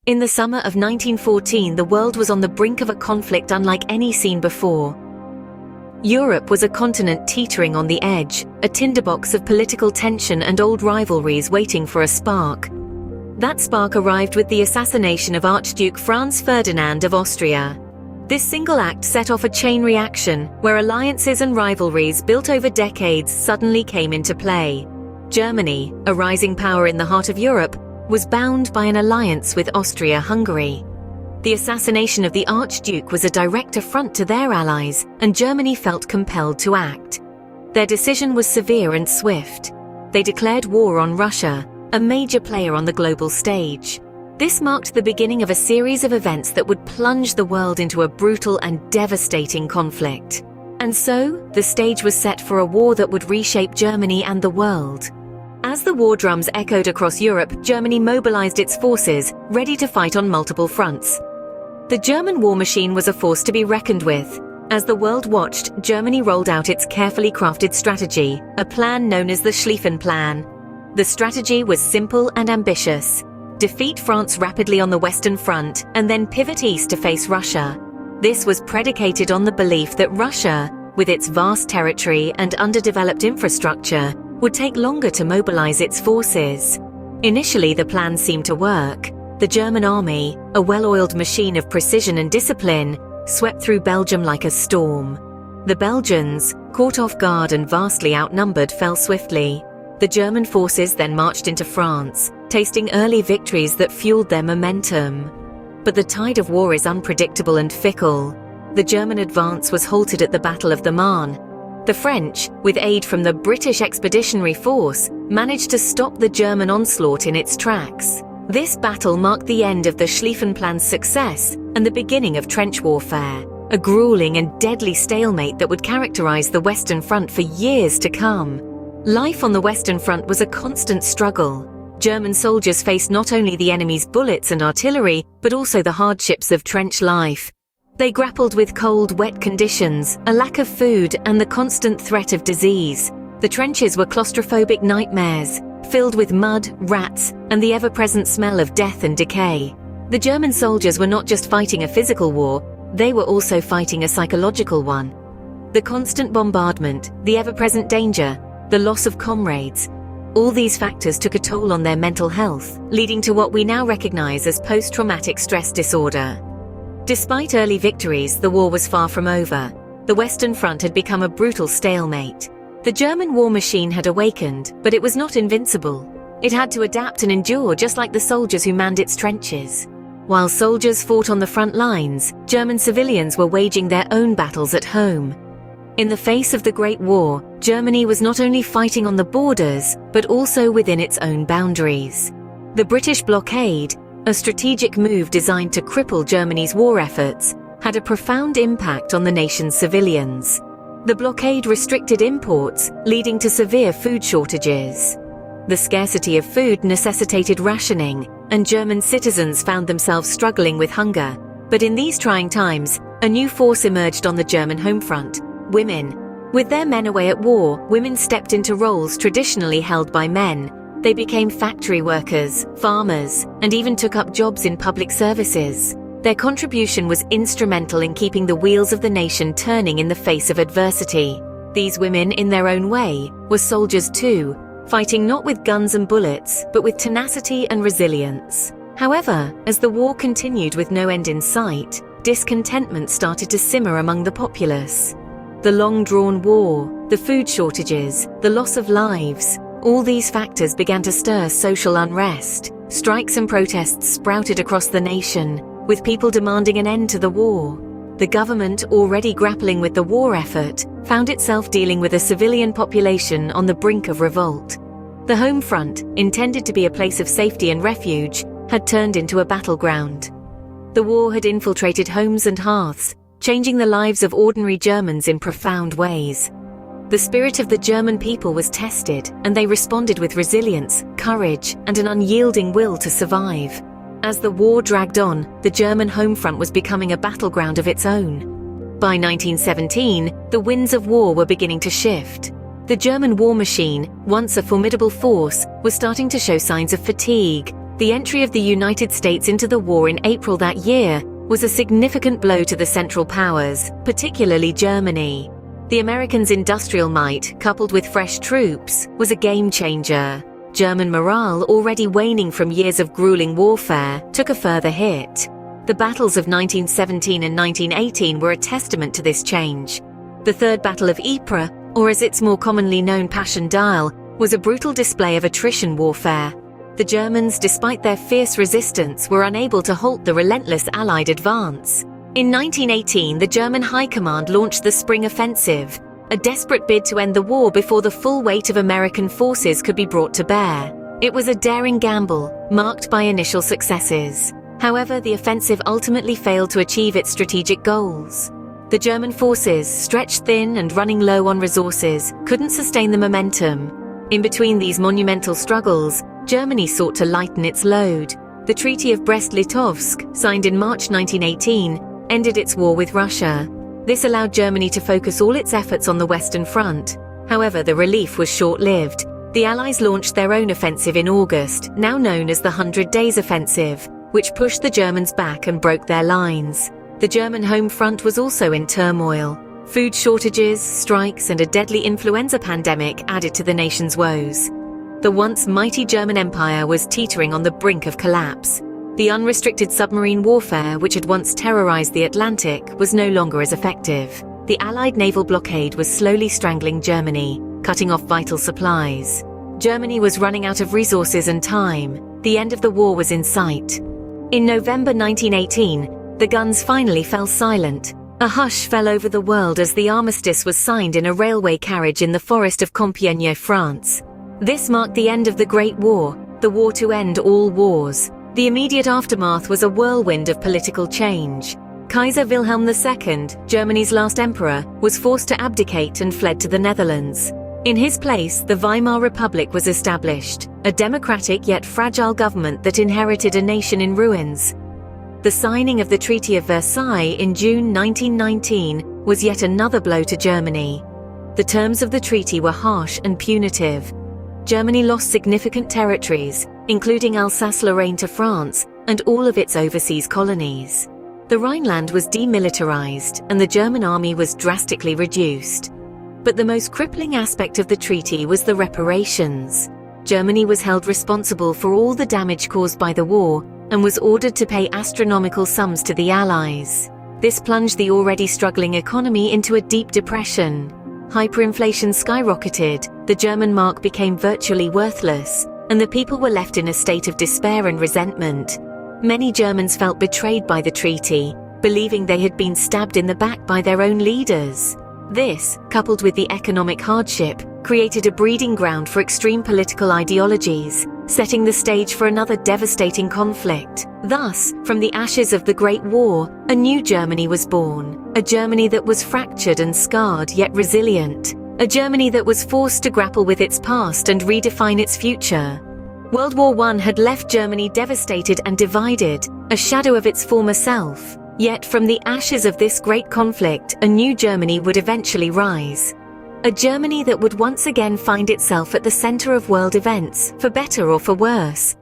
In the summer of 1914, the world was on the brink of a conflict unlike any seen before. Europe was a continent teetering on the edge, a tinderbox of political tension and old rivalries waiting for a spark. That spark arrived with the assassination of Archduke Franz Ferdinand of Austria. This single act set off a chain reaction, where alliances and rivalries built over decades suddenly came into play. Germany, a rising power in the heart of Europe, was bound by an alliance with Austria-Hungary. The assassination of the Archduke was a direct affront to their allies, and Germany felt compelled to act. Their decision was severe and swift. They declared war on Russia, a major player on the global stage. This marked the beginning of a series of events that would plunge the world into a brutal and devastating conflict. And so, the stage was set for a war that would reshape Germany and the world. As the war drums echoed across Europe, Germany mobilized its forces, ready to fight on multiple fronts. The German war machine was a force to be reckoned with. As the world watched, Germany rolled out its carefully crafted strategy, a plan known as the Schlieffen Plan. The strategy was simple and ambitious. Defeat France rapidly on the Western Front, and then pivot east to face Russia. This was predicated on the belief that Russia, with its vast territory and underdeveloped infrastructure, would take longer to mobilize its forces. Initially, the plan seemed to work. The German army, a well-oiled machine of precision and discipline, swept through Belgium like a storm. The Belgians, caught off guard and vastly outnumbered, fell swiftly. The German forces then marched into France, tasting early victories that fueled their momentum. But the tide of war is unpredictable and fickle. The German advance was halted at the Battle of the Marne. The French, with aid from the British Expeditionary Force, managed to stop the German onslaught in its tracks. This battle marked the end of the Schlieffen Plan's success and the beginning of trench warfare, a grueling and deadly stalemate that would characterize the Western Front for years to come. Life on the Western Front was a constant struggle. German soldiers faced not only the enemy's bullets and artillery, but also the hardships of trench life. They grappled with cold, wet conditions, a lack of food, and the constant threat of disease. The trenches were claustrophobic nightmares, filled with mud, rats, and the ever-present smell of death and decay. The German soldiers were not just fighting a physical war, they were also fighting a psychological one. The constant bombardment, the ever-present danger, the loss of comrades, all these factors took a toll on their mental health, leading to what we now recognize as post-traumatic stress disorder. Despite early victories, the war was far from over. The Western Front had become a brutal stalemate. The German war machine had awakened, but it was not invincible. It had to adapt and endure, just like the soldiers who manned its trenches. While soldiers fought on the front lines, German civilians were waging their own battles at home. In the face of the Great War, Germany was not only fighting on the borders, but also within its own boundaries. The British blockade, a strategic move designed to cripple Germany's war efforts, had a profound impact on the nation's civilians. The blockade restricted imports, leading to severe food shortages. The scarcity of food necessitated rationing, and German citizens found themselves struggling with hunger. But in these trying times, a new force emerged on the German home front: women. With their men away at war, women stepped into roles traditionally held by men. They became factory workers, farmers, and even took up jobs in public services. Their contribution was instrumental in keeping the wheels of the nation turning in the face of adversity. These women, in their own way, were soldiers too, fighting not with guns and bullets, but with tenacity and resilience. However, as the war continued with no end in sight, discontentment started to simmer among the populace. The long-drawn war, the food shortages, the loss of lives, all these factors began to stir social unrest. Strikes and protests sprouted across the nation, with people demanding an end to the war. The government, already grappling with the war effort, found itself dealing with a civilian population on the brink of revolt. The home front, intended to be a place of safety and refuge, had turned into a battleground. The war had infiltrated homes and hearths, changing the lives of ordinary Germans in profound ways. The spirit of the German people was tested, and they responded with resilience, courage, and an unyielding will to survive. As the war dragged on, the German home front was becoming a battleground of its own. By 1917, the winds of war were beginning to shift. The German war machine, once a formidable force, was starting to show signs of fatigue. The entry of the United States into the war in April that year was a significant blow to the Central Powers, particularly Germany. The Americans' industrial might, coupled with fresh troops, was a game-changer. German morale, already waning from years of grueling warfare, took a further hit. The battles of 1917 and 1918 were a testament to this change. The Third Battle of Ypres, or as it's more commonly known Passchendaele, was a brutal display of attrition warfare. The Germans, despite their fierce resistance, were unable to halt the relentless Allied advance. In 1918, the German High Command launched the Spring Offensive, a desperate bid to end the war before the full weight of American forces could be brought to bear. It was a daring gamble, marked by initial successes. However, the offensive ultimately failed to achieve its strategic goals. The German forces, stretched thin and running low on resources, couldn't sustain the momentum. In between these monumental struggles, Germany sought to lighten its load. The Treaty of Brest-Litovsk, signed in March 1918, ended its war with Russia. This allowed Germany to focus all its efforts on the Western Front. However, the relief was short-lived. The Allies launched their own offensive in August, now known as the 100 Days Offensive, which pushed the Germans back and broke their lines. The German home front was also in turmoil. Food shortages, strikes, and a deadly influenza pandemic added to the nation's woes. The once mighty German Empire was teetering on the brink of collapse. The unrestricted submarine warfare, which had once terrorized the Atlantic, was no longer as effective. The Allied naval blockade was slowly strangling Germany, cutting off vital supplies. Germany was running out of resources and time. The end of the war was in sight. In November 1918, the guns finally fell silent. A hush fell over the world as the armistice was signed in a railway carriage in the forest of Compiègne, France. This marked the end of the Great War, the war to end all wars. The immediate aftermath was a whirlwind of political change. Kaiser Wilhelm II, Germany's last emperor, was forced to abdicate and fled to the Netherlands. In his place, the Weimar Republic was established, a democratic yet fragile government that inherited a nation in ruins. The signing of the Treaty of Versailles in June 1919 was yet another blow to Germany. The terms of the treaty were harsh and punitive. Germany lost significant territories, including Alsace-Lorraine to France, and all of its overseas colonies. The Rhineland was demilitarized, and the German army was drastically reduced. But the most crippling aspect of the treaty was the reparations. Germany was held responsible for all the damage caused by the war, and was ordered to pay astronomical sums to the Allies. This plunged the already struggling economy into a deep depression. Hyperinflation skyrocketed, the German mark became virtually worthless, and the people were left in a state of despair and resentment. Many Germans felt betrayed by the treaty, believing they had been stabbed in the back by their own leaders. This, coupled with the economic hardship, created a breeding ground for extreme political ideologies, setting the stage for another devastating conflict. Thus, from the ashes of the Great War, a new Germany was born, a Germany that was fractured and scarred yet resilient, a Germany that was forced to grapple with its past and redefine its future. World War I had left Germany devastated and divided, a shadow of its former self. Yet from the ashes of this great conflict, a new Germany would eventually rise. A Germany that would once again find itself at the center of world events, for better or for worse.